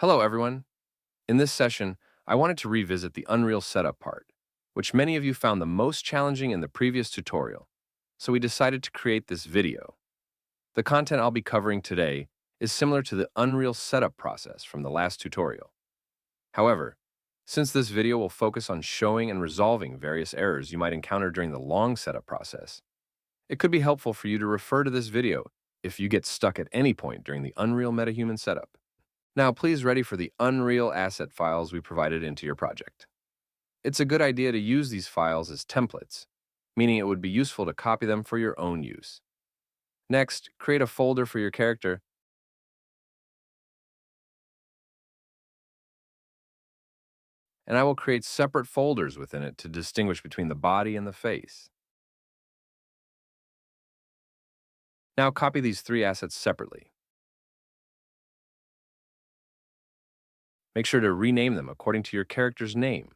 Hello, everyone. In this session, I wanted to revisit the Unreal setup part, which many of you found the most challenging in the previous tutorial, so we decided to create this video. The content I'll be covering today is similar to the Unreal setup process from the last tutorial. However, since this video will focus on showing and resolving various errors you might encounter during the long setup process, it could be helpful for you to refer to this video if you get stuck at any point during the Unreal Metahuman setup. Now, please ready for the Unreal asset files we provided into your project. It's a good idea to use these files as templates, meaning it would be useful to copy them for your own use. Next, create a folder for your character, and I will create separate folders within it to distinguish between the body and the face. Now copy these three assets separately. Make sure to rename them according to your character's name.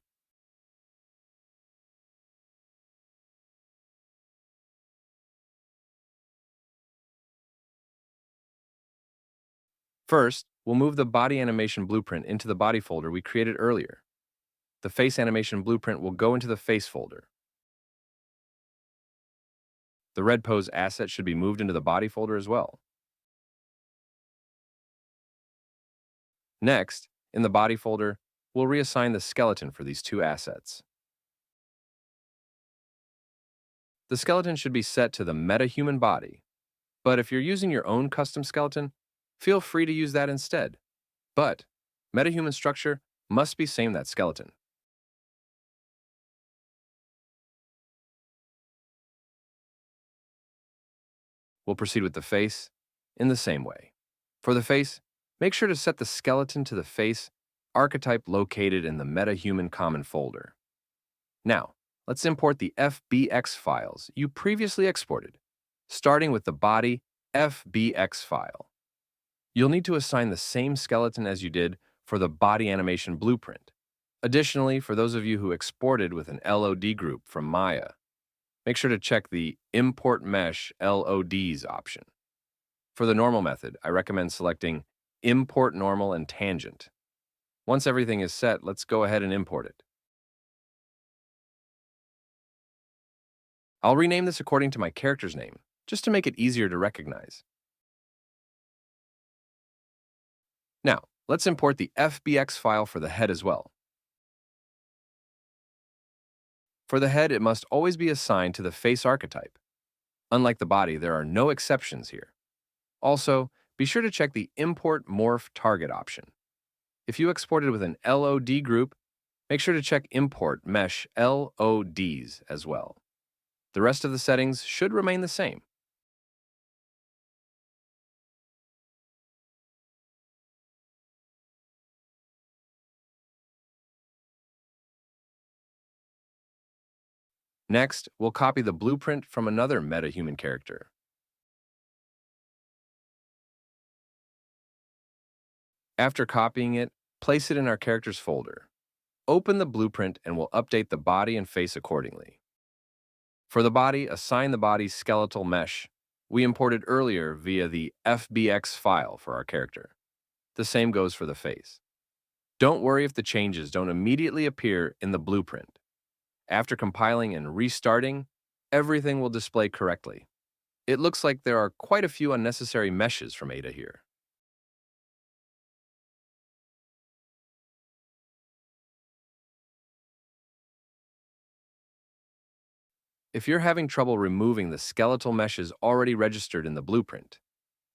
First, we'll move the body animation blueprint into the body folder we created earlier. The face animation blueprint will go into the face folder. The red pose asset should be moved into the body folder as well. Next, in the body folder, we'll reassign the skeleton for these two assets. The skeleton should be set to the Metahuman body, but if you're using your own custom skeleton, feel free to use that instead. But Metahuman structure must be same that skeleton. We'll proceed with the face in the same way. For the face, make sure to set the skeleton to the face archetype located in the Metahuman common folder. Now, let's import the FBX files you previously exported, starting with the body FBX file. You'll need to assign the same skeleton as you did for the body animation blueprint. Additionally, for those of you who exported with an LOD group from Maya, make sure to check the Import Mesh LODs option. For the normal method, I recommend selecting Import Normal and Tangent. Once everything is set, let's go ahead and import it. I'll rename this according to my character's name, just to make it easier to recognize. Now, let's import the FBX file for the head as well. For the head, it must always be assigned to the face archetype. Unlike the body, there are no exceptions here. Also, be sure to check the Import Morph Target option. If you exported with an LOD group, make sure to check Import Mesh LODs as well. The rest of the settings should remain the same. Next, we'll copy the blueprint from another metahuman character. After copying it, place it in our character's folder. Open the blueprint and we'll update the body and face accordingly. For the body, assign the body's skeletal mesh we imported earlier via the FBX file for our character. The same goes for the face. Don't worry if the changes don't immediately appear in the blueprint. After compiling and restarting, everything will display correctly. It looks like there are quite a few unnecessary meshes from Ada here. If you're having trouble removing the skeletal meshes already registered in the blueprint,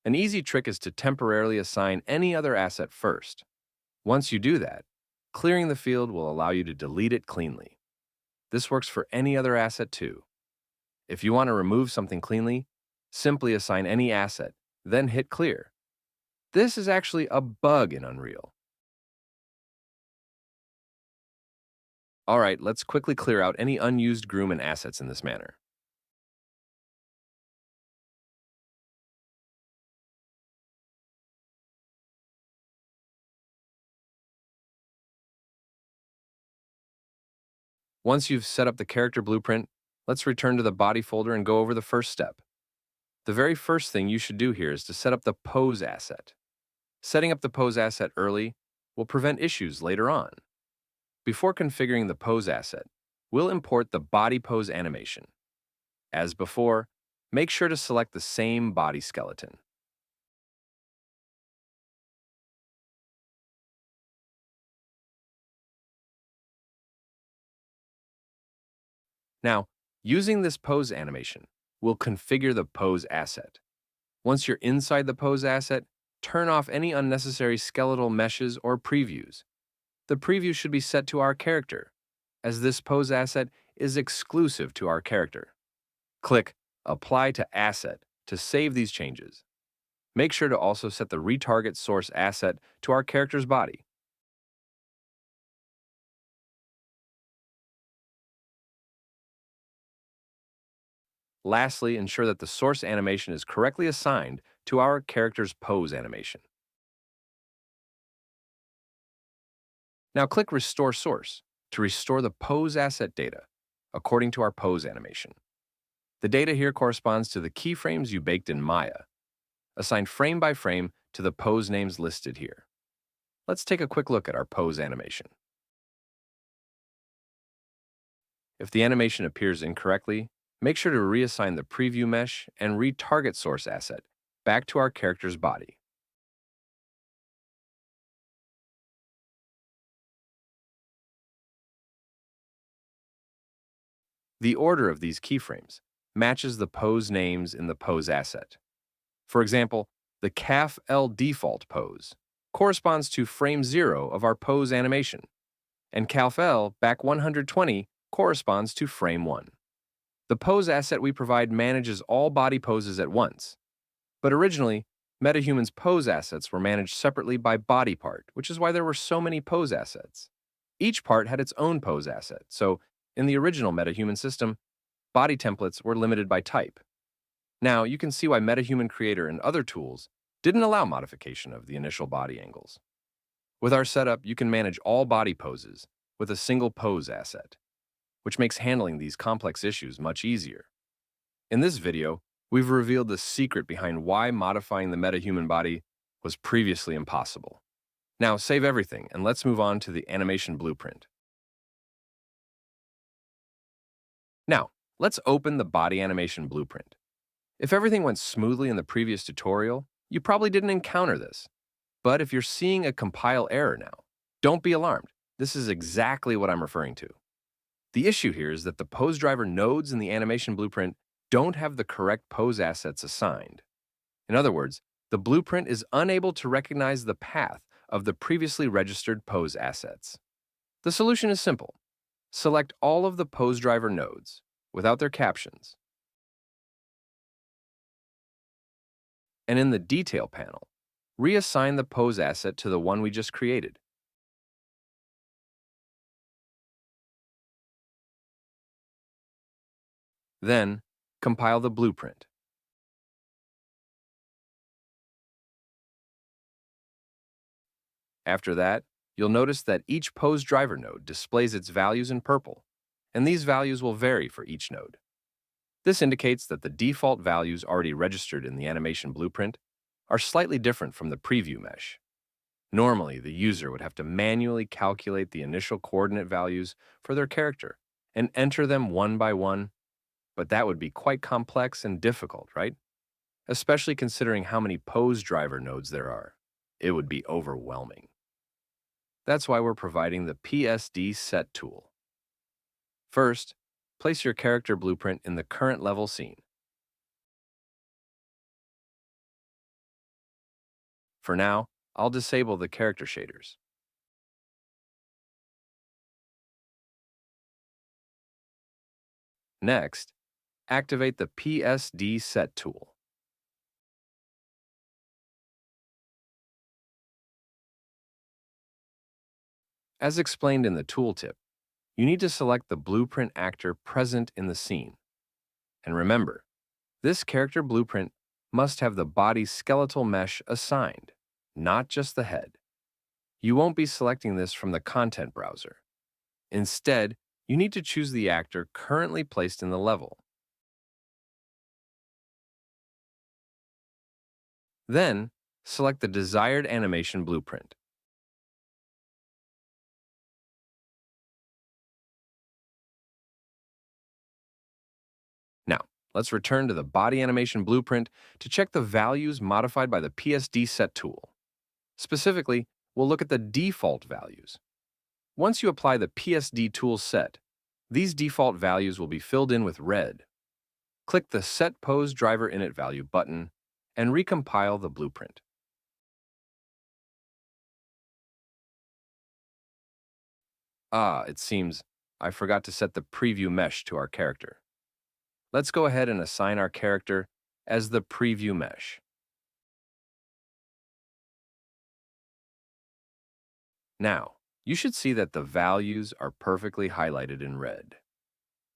an easy trick is to temporarily assign any other asset first. Once you do that, clearing the field will allow you to delete it cleanly. This works for any other asset too. If you want to remove something cleanly, simply assign any asset, then hit clear. This is actually a bug in Unreal. All right, let's quickly clear out any unused groom and assets in this manner. Once you've set up the character blueprint, let's return to the body folder and go over the first step. The very first thing you should do here is to set up the pose asset. Setting up the pose asset early will prevent issues later on. Before configuring the pose asset, we'll import the body pose animation. As before, make sure to select the same body skeleton. Now, using this pose animation, we'll configure the pose asset. Once you're inside the pose asset, turn off any unnecessary skeletal meshes or previews. The preview should be set to our character, as this pose asset is exclusive to our character. Click Apply to Asset to save these changes. Make sure to also set the retarget source asset to our character's body. Lastly, ensure that the source animation is correctly assigned to our character's pose animation. Now click Restore Source to restore the pose asset data according to our pose animation. The data here corresponds to the keyframes you baked in Maya. Assign frame by frame to the pose names listed here. Let's take a quick look at our pose animation. If the animation appears incorrectly, make sure to reassign the preview mesh and retarget source asset back to our character's body. The order of these keyframes matches the pose names in the pose asset. For example, the calf L default pose corresponds to frame 0 of our pose animation, and calf L back 120 corresponds to frame 1. The pose asset we provide manages all body poses at once, but originally, Metahuman's pose assets were managed separately by body part, which is why there were so many pose assets. Each part had its own pose asset, so in the original Metahuman system, body templates were limited by type. Now, you can see why Metahuman Creator and other tools didn't allow modification of the initial body angles. With our setup, you can manage all body poses with a single pose asset, which makes handling these complex issues much easier. In this video, we've revealed the secret behind why modifying the Metahuman body was previously impossible. Now, save everything and let's move on to the animation blueprint. Now, let's open the body animation blueprint. If everything went smoothly in the previous tutorial, you probably didn't encounter this. But if you're seeing a compile error now, don't be alarmed. This is exactly what I'm referring to. The issue here is that the pose driver nodes in the animation blueprint don't have the correct pose assets assigned. In other words, the blueprint is unable to recognize the path of the previously registered pose assets. The solution is simple. Select all of the pose driver nodes, without their captions, and in the Detail panel, reassign the pose asset to the one we just created. Then, compile the blueprint. After that, you'll notice that each pose driver node displays its values in purple, and these values will vary for each node. This indicates that the default values already registered in the animation blueprint are slightly different from the preview mesh. Normally, the user would have to manually calculate the initial coordinate values for their character and enter them one by one, but that would be quite complex and difficult, right? Especially considering how many pose driver nodes there are. It would be overwhelming. That's why we're providing the PSD set tool. First, place your character blueprint in the current level scene. For now, I'll disable the character shaders. Next, activate the PSD set tool. As explained in the tooltip, you need to select the blueprint actor present in the scene. And remember, this character blueprint must have the body skeletal mesh assigned, not just the head. You won't be selecting this from the content browser. Instead, you need to choose the actor currently placed in the level. Then, select the desired animation blueprint. let's return to the body animation blueprint to check the values modified by the PSD set tool. Specifically, we'll look at the default values. Once you apply the PSD tool set, these default values will be filled in with red. Click the Set Pose Driver Init Value button and recompile the blueprint. It seems I forgot to set the preview mesh to our character. Let's go ahead and assign our character as the preview mesh. Now, you should see that the values are perfectly highlighted in red.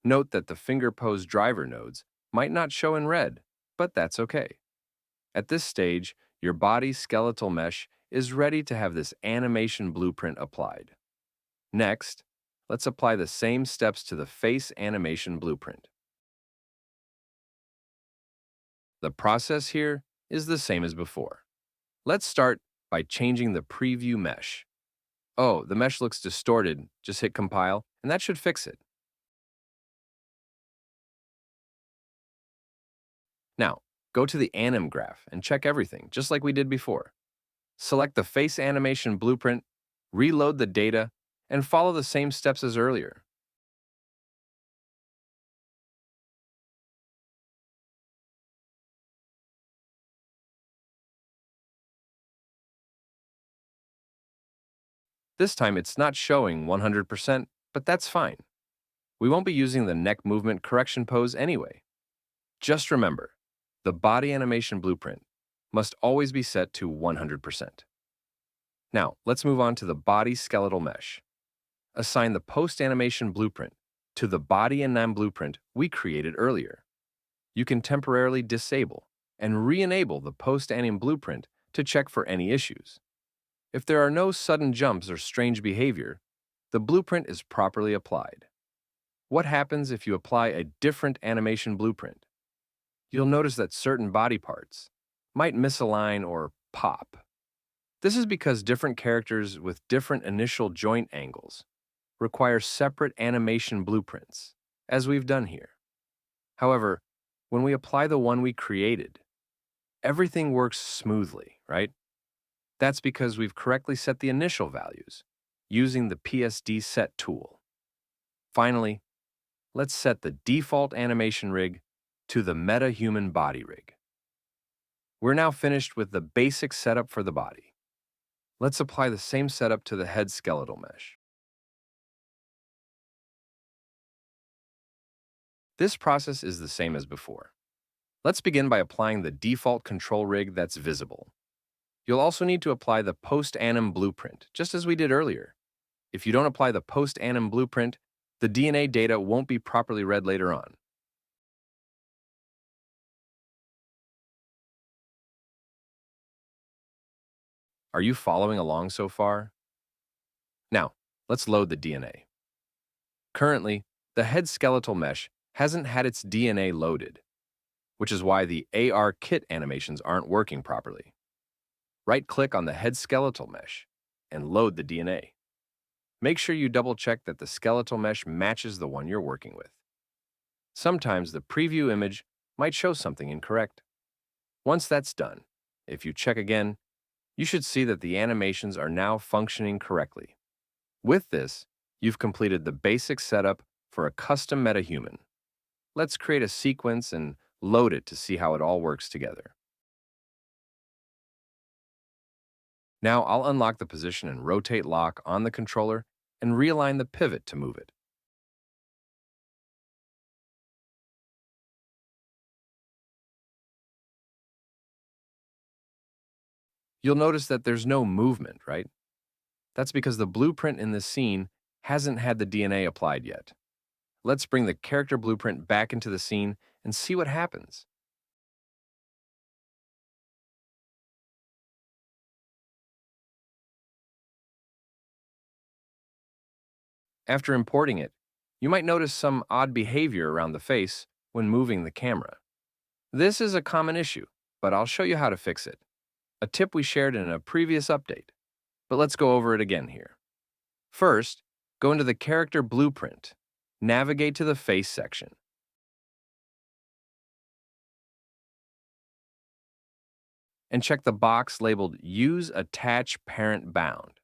Note that the finger pose driver nodes might not show in red, but that's okay. At this stage, your body skeletal mesh is ready to have this animation blueprint applied. Next, let's apply the same steps to the face animation blueprint. The process here is the same as before. Let's start by changing the preview mesh. Oh, the mesh looks distorted. Just hit compile, and that should fix it. Now, go to the anim graph and check everything, just like we did before. Select the face animation blueprint, reload the data, and follow the same steps as earlier. This time it's not showing 100%, but that's fine. We won't be using the neck movement correction pose anyway. Just remember, the body animation blueprint must always be set to 100%. Now, let's move on to the body skeletal mesh. Assign the post-animation blueprint to the body anim blueprint we created earlier. You can temporarily disable and re-enable the post-anim blueprint to check for any issues. If there are no sudden jumps or strange behavior, the blueprint is properly applied. What happens if you apply a different animation blueprint? You'll notice that certain body parts might misalign or pop. This is because different characters with different initial joint angles require separate animation blueprints, as we've done here. However, when we apply the one we created, everything works smoothly, right? That's because we've correctly set the initial values using the PSD set tool. Finally, let's set the default animation rig to the Metahuman body rig. We're now finished with the basic setup for the body. Let's apply the same setup to the head skeletal mesh. This process is the same as before. Let's begin by applying the default control rig that's visible. You'll also need to apply the post-anim blueprint, just as we did earlier. If you don't apply the post-anim blueprint, the DNA data won't be properly read later on. Are you following along so far? Now, let's load the DNA. Currently, the head skeletal mesh hasn't had its DNA loaded, which is why the AR kit animations aren't working properly. Right-click on the head skeletal mesh and load the DNA. Make sure you double-check that the skeletal mesh matches the one you're working with. Sometimes the preview image might show something incorrect. Once that's done, if you check again, you should see that the animations are now functioning correctly. With this, you've completed the basic setup for a custom metahuman. Let's create a sequence and load it to see how it all works together. Now I'll unlock the position and rotate lock on the controller and realign the pivot to move it. You'll notice that there's no movement, right? That's because the blueprint in this scene hasn't had the DNA applied yet. Let's bring the character blueprint back into the scene and see what happens. After importing it, you might notice some odd behavior around the face when moving the camera. This is a common issue, but I'll show you how to fix it. A tip we shared in a previous update, but let's go over it again here. First, go into the character blueprint, navigate to the face section. and check the box labeled Use Attach Parent Bound.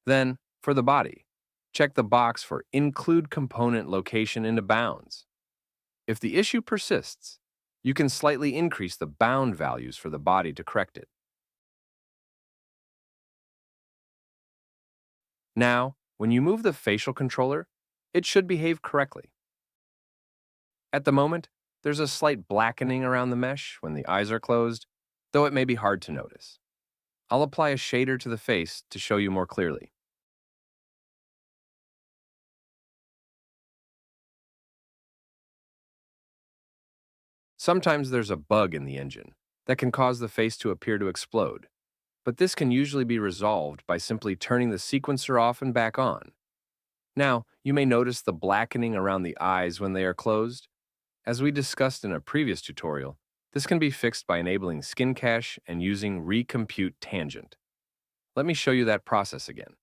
Then, for the body, check the box for Include Component Location into Bounds. If the issue persists, you can slightly increase the bound values for the body to correct it. Now, when you move the facial controller, it should behave correctly. At the moment, there's a slight blackening around the mesh when the eyes are closed, though it may be hard to notice. I'll apply a shader to the face to show you more clearly. Sometimes there's a bug in the engine that can cause the face to appear to explode, but this can usually be resolved by simply turning the sequencer off and back on. Now, you may notice the blackening around the eyes when they are closed. As we discussed in a previous tutorial, this can be fixed by enabling skin cache and using recompute tangent. Let me show you that process again.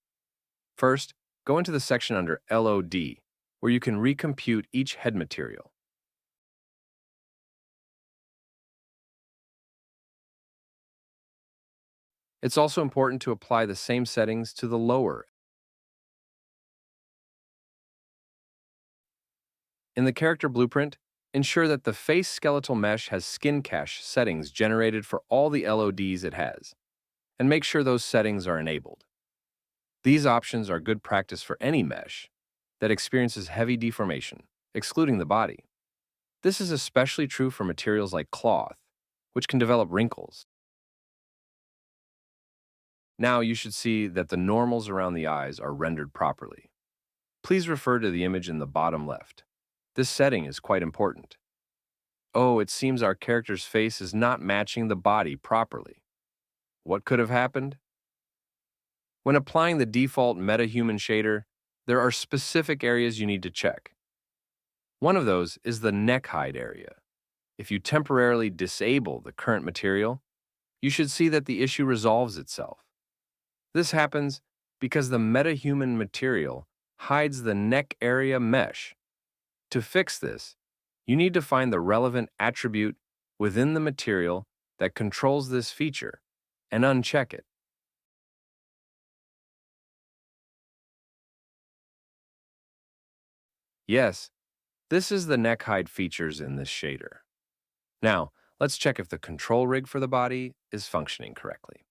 First, go into the section under LOD, where you can recompute each head material. It's also important to apply the same settings to the lower. In the character blueprint, ensure that the face skeletal mesh has skin cache settings generated for all the LODs it has, and make sure those settings are enabled. These options are good practice for any mesh that experiences heavy deformation, excluding the body. This is especially true for materials like cloth, which can develop wrinkles. Now you should see that the normals around the eyes are rendered properly. Please refer to the image in the bottom left. This setting is quite important. Oh, it seems our character's face is not matching the body properly. What could have happened? When applying the default Metahuman shader, there are specific areas you need to check. One of those is the neck hide area. If you temporarily disable the current material, you should see that the issue resolves itself. This happens because the Metahuman material hides the neck area mesh. To fix this, you need to find the relevant attribute within the material that controls this feature and uncheck it. Yes, this is the neck hide features in this shader. Now, let's check if the control rig for the body is functioning correctly.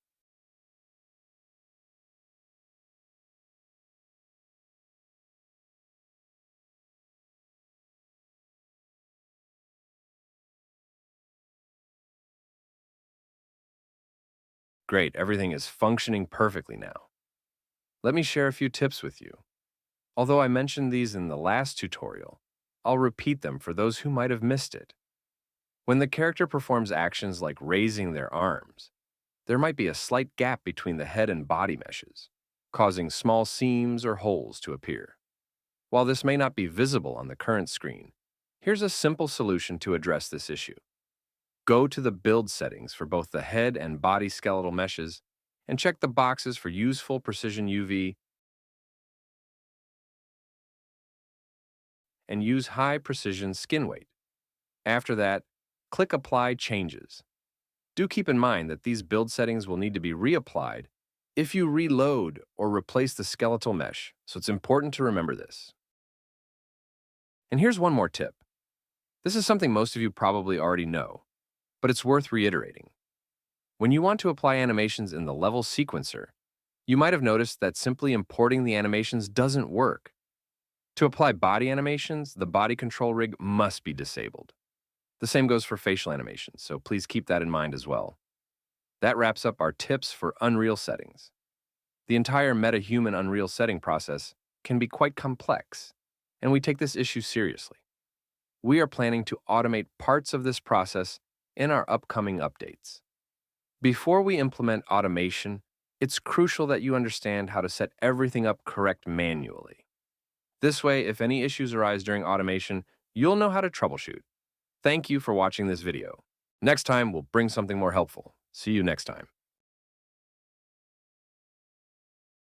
Great, everything is functioning perfectly now. Let me share a few tips with you. Although I mentioned these in the last tutorial, I'll repeat them for those who might have missed it. When the character performs actions like raising their arms, there might be a slight gap between the head and body meshes, causing small seams or holes to appear. While this may not be visible on the current screen, here's a simple solution to address this issue. Go to the build settings for both the head and body skeletal meshes and check the boxes for Use Full Precision UV and use High Precision Skin Weight. After that, click Apply Changes. Do keep in mind that these build settings will need to be reapplied if you reload or replace the skeletal mesh, so it's important to remember this. And here's one more tip. This is something most of you probably already know, but it's worth reiterating. When you want to apply animations in the level sequencer, you might have noticed that simply importing the animations doesn't work. To apply body animations, the body control rig must be disabled. The same goes for facial animations, so please keep that in mind as well. That wraps up our tips for Unreal settings. The entire Metahuman Unreal setting process can be quite complex, and we take this issue seriously. We are planning to automate parts of this process in our upcoming updates. Before we implement automation, it's crucial that you understand how to set everything up correct manually. This way, if any issues arise during automation, you'll know how to troubleshoot. Thank you for watching this video. Next time, we'll bring something more helpful. See you next time.